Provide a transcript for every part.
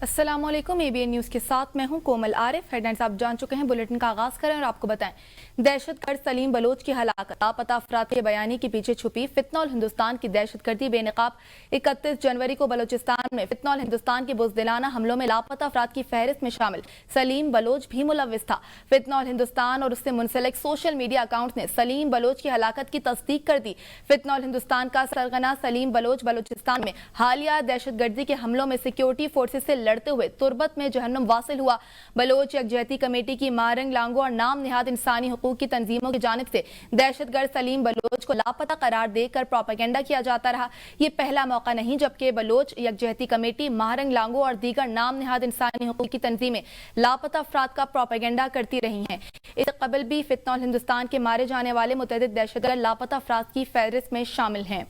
अस्सलामुअलैकुम, ABN news के साथ मैं हूं कोमल आरिफ। हेडलाइंस आप जान चुके हैं, बुलेटिन का आगाज करें और आपको बताएं। दहशतगर्द सलीम बलोच की हलाकत, लापता अफराद के बयानी के पीछे छुपी फितनौल हिंदुस्तान की दहशतगर्दी बेनकाब। 31 जनवरी को बलोचिस्तान में फितनौल हिंदुस्तान के बुज़दिलाना हमलों में लापता अफराद की फहरिस्त में शामिल सलीम बलोच भी मुलविस था। फितनौल हिंदुस्तान और उससे मुंसलिक सोशल मीडिया अकाउंट ने सलीम बलोच की हलाकत की तस्दीक कर दी। फितनौल हिंदुस्तान का सरगना सलीम बलोच बलोचिस्तान में हालिया दहशतगर्दी के हमलों में सिक्योरिटी फोर्सेज से लड़ते हुए तुर्बत में जहन्नुम वासिल हुआ। बलोच यकजहती कमेटी की मारंग लांगो और नाम निहाद इंसानी हुकूक की तंजीमों की जानिब से दहशतगर्द सलीम बलोच को लापता करार देकर प्रोपेगेंडा किया जाता रहा। ये पहला मौका नहीं जबकि बलोच यकजहती कमेटी, मारंग लांगो और दीगर नाम निहाद इंसानी हुकूक की तंजीमें लापता अफराद का प्रोपेगेंडा करती रही हैं। इससे कबल भी फितनौल हिंदुस्तान के मारे जाने वाले मुतअद्दिद दहशतगर्द लापता अफराद की फहरिस्त में शामिल हैं।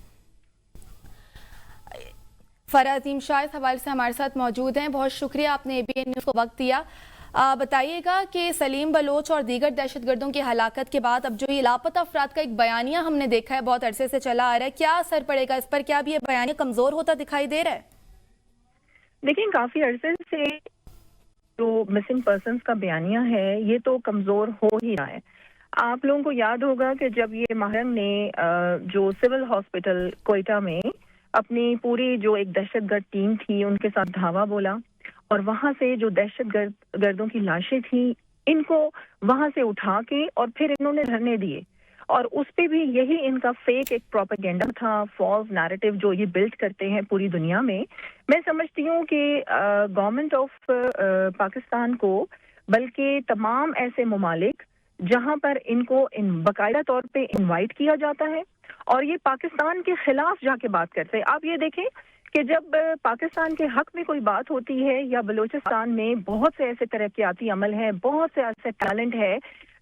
फराजीम शाह इस हवाले से हमारे साथ मौजूद हैं। बहुत शुक्रिया, आपने ABN न्यूज़ को वक्त दिया। बताइएगा कि सलीम बलोच और दीगर दहशतगर्दों की हलाकत के बाद अब जो ये लापता अफराद का एक बयानिया हमने देखा है, बहुत अरसे से चला आ रहा है, क्या असर पड़ेगा इस पर? क्या भी ये बयानिया कमजोर होता दिखाई दे रहा है? देखिए, काफी अरसे से जो मिसिंग पर्सन्स का बयानिया है ये तो कमजोर हो ही रहा है। आप लोगों को याद होगा कि जब ये माहरंग ने जो सिविल हॉस्पिटल कोयटा में अपनी पूरी जो एक दहशतगर्द टीम थी उनके साथ धावा बोला और वहां से जो दहशतगर्दों की लाशें थी इनको वहां से उठा के और फिर इन्होंने धरने दिए और उस पे भी यही इनका फेक एक प्रोपेगेंडा था, फॉल्स नैरेटिव जो ये बिल्ड करते हैं पूरी दुनिया में। मैं समझती हूँ कि गवर्नमेंट ऑफ पाकिस्तान को, बल्कि तमाम ऐसे ममालिक जहां पर इनको बाकायदा तौर पे इनवाइट किया जाता है और ये पाकिस्तान के खिलाफ जाके बात करते हैं। आप ये देखें कि जब पाकिस्तान के हक में कोई बात होती है या बलूचिस्तान में बहुत से ऐसे तरक्याती अमल हैं, बहुत से ऐसे टैलेंट है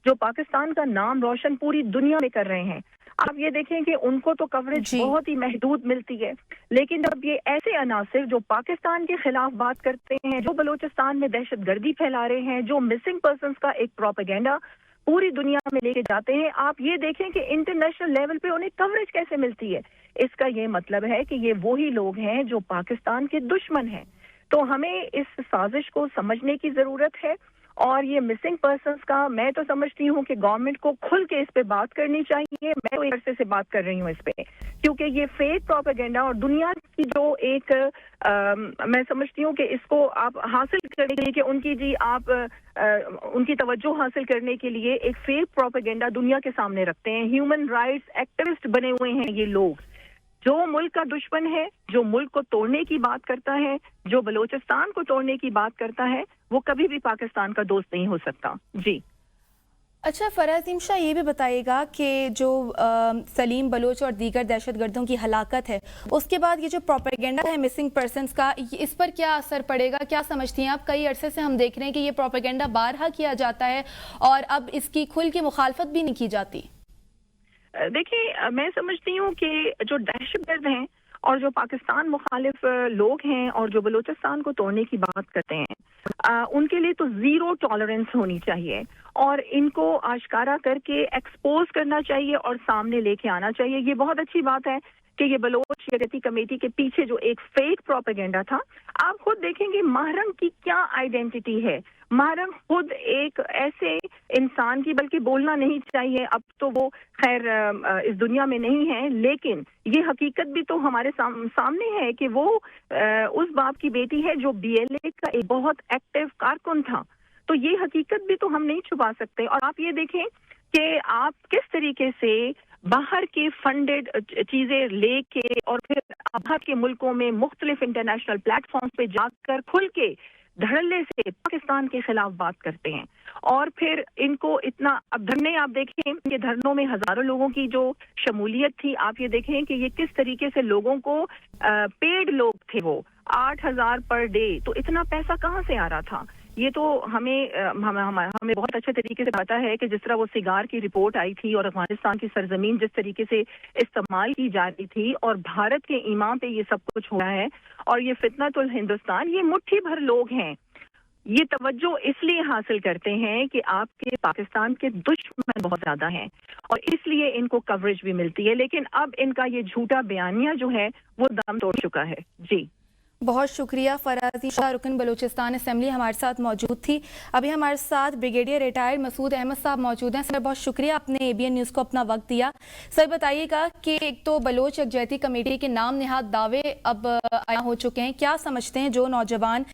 जो पाकिस्तान का नाम रोशन पूरी दुनिया में कर रहे हैं, आप ये देखें कि उनको तो कवरेज बहुत ही महदूद मिलती है। लेकिन जब ये ऐसे अनासिर जो पाकिस्तान के खिलाफ बात करते हैं, जो बलूचिस्तान में दहशतगर्दी फैला रहे हैं, जो मिसिंग पर्सन्स का एक प्रोपेगेंडा पूरी दुनिया में लेके जाते हैं, आप ये देखें कि इंटरनेशनल लेवल पे उन्हें कवरेज कैसे मिलती है। इसका ये मतलब है कि ये वही लोग हैं जो पाकिस्तान के दुश्मन हैं। तो हमें इस साजिश को समझने की जरूरत है और ये मिसिंग पर्सन्स का मैं तो समझती हूँ कि गवर्नमेंट को खुल के इस पे बात करनी चाहिए। मैं तो एक अरसे से बात कर रही हूँ इस पे, क्योंकि ये फेक प्रोपेगेंडा और दुनिया की जो एक मैं समझती हूँ कि इसको आप हासिल करने के लिए कि उनकी जी आप उनकी तवज्जो हासिल करने के लिए एक फेक प्रोपेगेंडा दुनिया के सामने रखते हैं। ह्यूमन राइट्स एक्टिविस्ट बने हुए हैं ये लोग। जो मुल्क का दुश्मन है, जो मुल्क को तोड़ने की बात करता है, जो बलूचिस्तान को तोड़ने की बात करता है, वो कभी भी पाकिस्तान का दोस्त नहीं हो सकता। जी अच्छा, फराजीम शाह ये भी बताइएगा कि जो सलीम बलोच और दीगर दहशतगर्दों की हलाकत है उसके बाद ये जो प्रोपेगेंडा है मिसिंग पर्सन्स का, इस पर क्या असर पड़ेगा? क्या समझती हैं आप? कई अरसे से हम देख रहे हैं कि ये प्रोपेगेंडा बारहा किया जाता है और अब इसकी खुल के मुखालफत भी नहीं की जाती। देखिए, मैं समझती हूँ कि जो दहशतगर्द हैं और जो पाकिस्तान मुखालिफ लोग हैं और जो बलूचिस्तान को तोड़ने की बात करते हैं, उनके लिए तो जीरो टॉलरेंस होनी चाहिए और इनको आश्कारा करके एक्सपोज करना चाहिए और सामने लेके आना चाहिए। ये बहुत अच्छी बात है कि ये बलोच यकजहती कमेटी के पीछे जो एक फेक प्रोपेगेंडा था, आप खुद देखेंगे माहरंग की क्या आइडेंटिटी है। माहरंग खुद एक ऐसे इंसान की, बल्कि बोलना नहीं चाहिए, अब तो वो खैर इस दुनिया में नहीं है, लेकिन ये हकीकत भी तो हमारे सामने है कि वो उस बाप की बेटी है जो BLA का एक बहुत एक्टिव कारकुन था। तो ये हकीकत भी तो हम नहीं छुपा सकते। और आप ये देखें कि आप किस तरीके से बाहर के फंडेड चीजें लेके और फिर बाहर के मुल्कों में मुख्तलिफ इंटरनेशनल प्लेटफॉर्म पे जाकर खुल के धड़ल्ले से पाकिस्तान के खिलाफ बात करते हैं और फिर इनको इतना, अब धरने आप देखें, ये धरनों में हजारों लोगों की जो शमूलियत थी, आप ये देखें कि ये किस तरीके से लोगों को पेड लोग थे, वो 8,000 पर डे, तो इतना पैसा कहाँ से आ रहा था? ये तो हमें बहुत अच्छे तरीके से पता है कि जिस तरह वो सिगार की रिपोर्ट आई थी और अफगानिस्तान की सरजमीन जिस तरीके से इस्तेमाल की जा रही थी और भारत के ईमान पे ये सब कुछ हो रहा है और ये फितनतुल हिंदुस्तान, ये मुट्ठी भर लोग हैं। ये तवज्जो इसलिए हासिल करते हैं कि आपके पाकिस्तान के दुश्मन बहुत ज्यादा हैं और इसलिए इनको कवरेज भी मिलती है। लेकिन अब इनका ये झूठा बयानिया जो है वो दम तोड़ चुका है। जी बहुत शुक्रिया फराजी शाह, रुकन बलूचिस्तान असेंबली हमारे साथ मौजूद थी। अभी हमारे साथ ब्रिगेडियर रिटायर्ड मसूद अहमद साहब मौजूद हैं। सर, बहुत शुक्रिया आपने ABN न्यूज़ को अपना वक्त दिया। सर, बताइएगा कि एक तो बलोच यकजहती कमेटी के नाम नहाद दावे अब आया हो चुके हैं, क्या समझते हैं जो नौजवान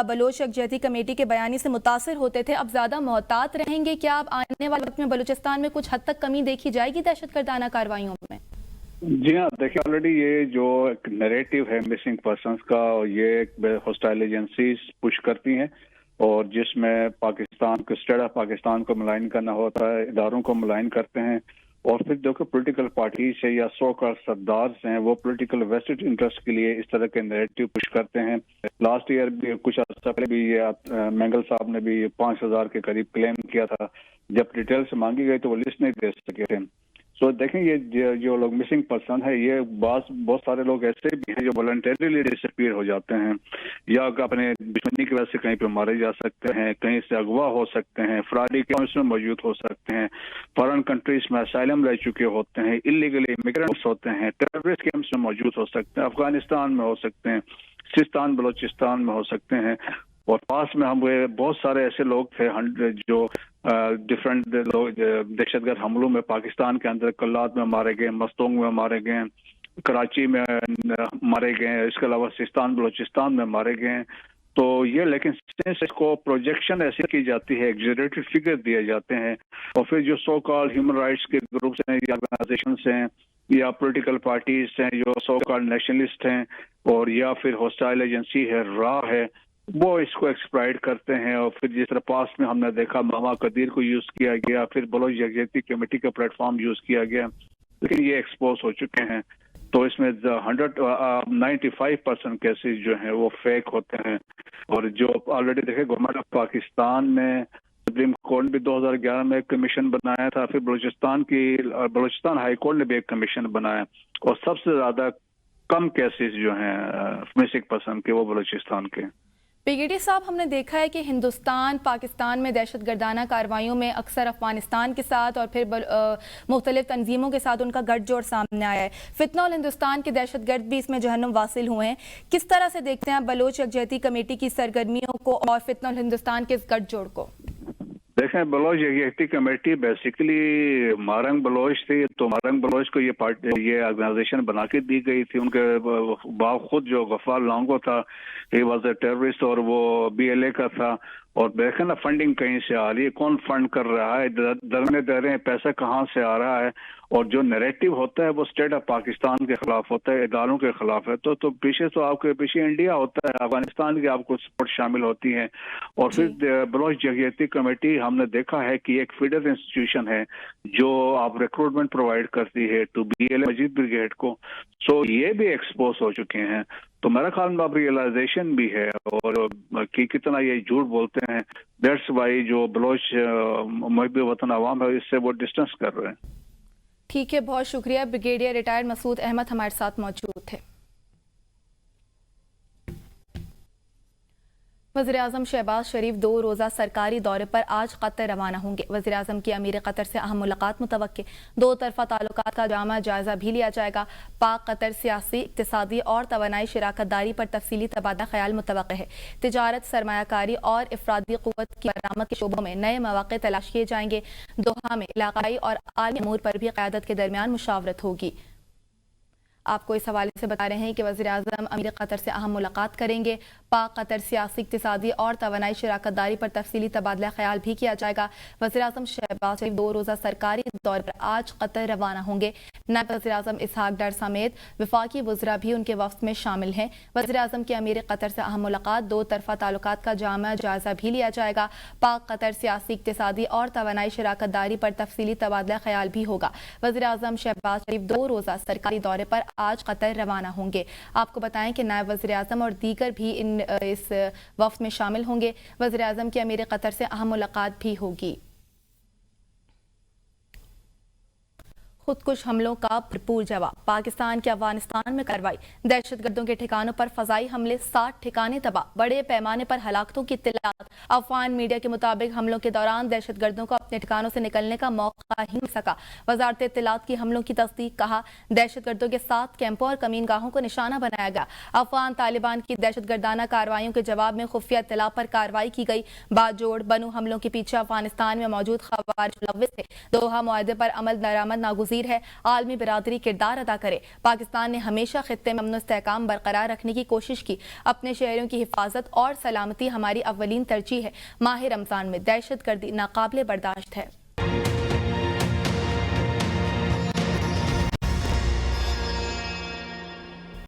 बलोच यकजहती कमेटी के बयानी से मुतासर होते थे अब ज़्यादा मोहतात रहेंगे? क्या अब आने वाले वक्त में बलूचिस्तान में कुछ हद तक कमी देखी जाएगी दहशतगर्दाना कार्रवाइयों में? जी हाँ, देखिए ऑलरेडी ये जो एक नैरेटिव है मिसिंग पर्सन्स का, ये हॉस्टाइल एजेंसीज पुश करती हैं और जिसमें पाकिस्तान को, स्टेट ऑफ पाकिस्तान को मुलायन करना होता है, इदारों को मुलायन करते हैं और फिर देखो पॉलिटिकल पार्टीज है या सो कॉल्ड सरदार्स हैं, वो पॉलिटिकल वेस्टेड इंटरेस्ट के लिए इस तरह के नैरेटिव पुश करते हैं। लास्ट ईयर भी कुछ अर्सा पहले भी ये मैंगल साहब ने भी 5,000 के करीब क्लेम किया था। जब डिटेल्स मांगी गई तो वो लिस्ट नहीं दे सके थे। सो देखें, ये जो लोग मिसिंग पर्सन है, ये बहुत सारे लोग ऐसे भी हैं जो वॉलंटरीली डिसअपीयर हो जाते हैं या अपने दुश्मनी की वजह से कहीं पे मारे जा सकते हैं, कहीं से अगवा हो सकते हैं, फ्रॉडी केस में मौजूद हो सकते हैं, फॉरेन कंट्रीज में असाइलम ले चुके होते हैं, इलीगल इमिग्रेंट्स होते हैं, टेररिस्ट कैंप्स में मौजूद हो सकते हैं, अफगानिस्तान में हो सकते हैं, सिस्तान बलोचिस्तान में हो सकते हैं। और पास में हम बहुत सारे ऐसे लोग थे जो डिफरेंट लोग दहशतगर्द हमलों में पाकिस्तान के अंदर कल्लात में मारे गए, मस्तोंग में मारे गए, कराची में मारे गए, इसके अलावा सिस्तान बलोचिस्तान में मारे गए। तो ये लेकिन इसको प्रोजेक्शन ऐसी की जाती है, एग्जैजरेटेड फिगर दिए जाते हैं और फिर जो सो कॉल्ड ह्यूमन राइट्स के ग्रुप्स हैं या ऑर्गेनाइजेशंस हैं या पॉलिटिकल पार्टीज हैं जो सो कॉल्ड नेशनलिस्ट हैं और या फिर हॉस्टाइल एजेंसी है, रा है, वो इसको एक्सप्लॉइट करते हैं। और फिर जिस तरह पास में हमने देखा मामा कदीर को यूज किया गया, फिर बलोच यकजहती कमेटी का प्लेटफॉर्म यूज किया गया, लेकिन ये एक्सपोज हो चुके हैं। तो इसमें 95% केसेस जो हैं वो फेक होते हैं। और जो ऑलरेडी देखे गवर्नमेंट ऑफ पाकिस्तान में सुप्रीम कोर्ट ने भी 2011 में एक कमीशन बनाया था, फिर बलूचिस्तान हाई कोर्ट ने भी एक कमीशन बनाया और सबसे ज्यादा कम केसेस जो हैं मिसिंग पर्सन के वो बलूचिस्तान के। ब्रिगेडियर साहब, हमने देखा है कि हिंदुस्तान पाकिस्तान में दहशतगर्दाना कार्रवाइयों में अक्सर अफगानिस्तान के साथ और फिर मुख्तलिफ तंजीमों के साथ उनका गठजोड़ सामने आया है। फितनौल हिंदुस्तान के दहशतगर्द भी इसमें जहन्नुम वासिल हुए हैं। किस तरह से देखते हैं आप बलोच यकजहती कमेटी की सरगर्मियों को और फितनौल हिंदुस्तान के इस गठजोड़ को? देखें, Bloch यकजहती committee basically Marang Bloch थी, तो मारंग बलोच को ये ऑर्गेनाइजेशन बना के दी गई थी। उनके बाप खुद जो गफ्फार लॉन्गो था, ही वाज अ टेररिस्ट और वो BLA का था। और देखें ना, फंडिंग कहीं से आ रही है, कौन फंड कर रहा है, दरने दे रहे हैं, पैसा कहाँ से आ रहा है। और जो नैरेटिव होता है वो स्टेट ऑफ पाकिस्तान के खिलाफ होता है, इदारों के खिलाफ है। तो पीछे तो आपके पीछे इंडिया होता है, अफगानिस्तान की आपको सपोर्ट शामिल होती है। और फिर बलोच यकजहती कमेटी हमने देखा है कि एक फीडर इंस्टीट्यूशन है जो आप रिक्रूटमेंट प्रोवाइड करती है टू BLA मजीद ब्रिगेड को। सो ये भी एक्सपोज हो चुके हैं। तो मेरा ख्याल में अब रियलाइजेशन भी है और कि कितना ये झूठ बोलते हैं। दैट्स वाई जो बलोच मुहिब वतन अवाम है इससे वो डिस्टेंस कर रहे हैं। ठीक है, बहुत शुक्रिया। ब्रिगेडियर रिटायर्ड मसूद अहमद हमारे साथ मौजूद थे। वज़ीर-ए-आज़म शहबाज शरीफ 2 रोज़ा सरकारी दौरे पर आज कतर रवाना होंगे। वज़ीर-ए-आज़म की अमीर कतर से अहम मुलाकात मुतवक्के, 2 तरफ़ा ताल्लुकात का जामा जायज़ा भी लिया जाएगा। पाक कतर सियासी, इक़्तिसादी और तवानाई शराकतदारी पर तफसीली तबादला ख्याल मुतवक्के है। तिजारत, सरमायाकारी और इफ़रादी क़ुव्वत की बरामद के शोबों में नए मौक़े तलाश किए जाएंगे। दोहा में इलाक़ाई और आलमी अमूर पर भी क़यादत के दरमियान मुशावरत होगी। आपको इस हवाले से बता रहे हैं कि वज़ीर-ए-आज़म अमीर कतर से अहम मुलाकात करेंगे। पाक कतर सियासी, इक़्तिसादी और तवानाई शराकतदारी पर तफसीली तबादला ख्याल भी किया जाएगा। वज़ीर-ए-आज़म शहबाज शरीफ 2 रोज़ा सरकारी दौरे पर आज कतर रवाना होंगे। नायब वज़ीर-ए-आज़म इसहाक डर समेत वफाकी वज़रा भी उनके वफ़द में शामिल हैं। वज़ीर-ए-आज़म की अमीर कतर से अहम मुलाकात, 2 तरफ़ा ताल्लुकात का जामा जायज़ा भी लिया जाएगा। पाक कतर सियासी, इक़्तिसादी और तवानाई शराकतदारी पर तफसीली तबादला ख्याल भी होगा। वज़ीर-ए-आज़म शहबाज शरीफ 2 रोज़ा सरकारी दौरे पर आज कतर रवाना होंगे। आपको बताएं कि नायब वज़ीर-ए-आज़म और दीगर भी इस वफ़द में शामिल होंगे। वज़ीर-ए-आज़म की अमीर कतर से अहम मुलाकात भी होगी। خودکش حملوں کا بھرپور جواب، پاکستان کی افغانستان میں کارروائی، دہشت گردوں کے ٹھکانوں پر فضائی حملے، 60 ٹھکانے تباہ، بڑے پیمانے پر ہلاکتوں کی اطلاعات۔ افغان میڈیا کے مطابق حملوں کے دوران دہشت گردوں کو اپنے ٹھکانوں سے نکلنے کا موقع ہی مل سکا۔ وزارت اطلاعات کی حملوں کی تصدیق، کہا دہشت گردوں کے 7 کیمپوں اور کمین گاہوں کو نشانہ بنایا گیا۔ افغان طالبان کی دہشت گردانہ کارروائیوں کے جواب میں خفیہ اطلاع پر کارروائی کی گئی۔ باجوڑ بنو حملوں کے پیچھے افغانستان میں موجود خوارج ملوث تھے۔ دوحہ معاہدے پر عمل درآمد ناگزیر ہے، عالمی برادری کردار ادا کرے۔ پاکستان نے ہمیشہ خطے میں امن و استحکام برقرار رکھنے کی کوشش کی، اپنے شہریوں کی حفاظت اور سلامتی ہماری اولین ترجیح ہے۔ ماہ رمضان میں دہشت گردی ناقابل برداشت ہے۔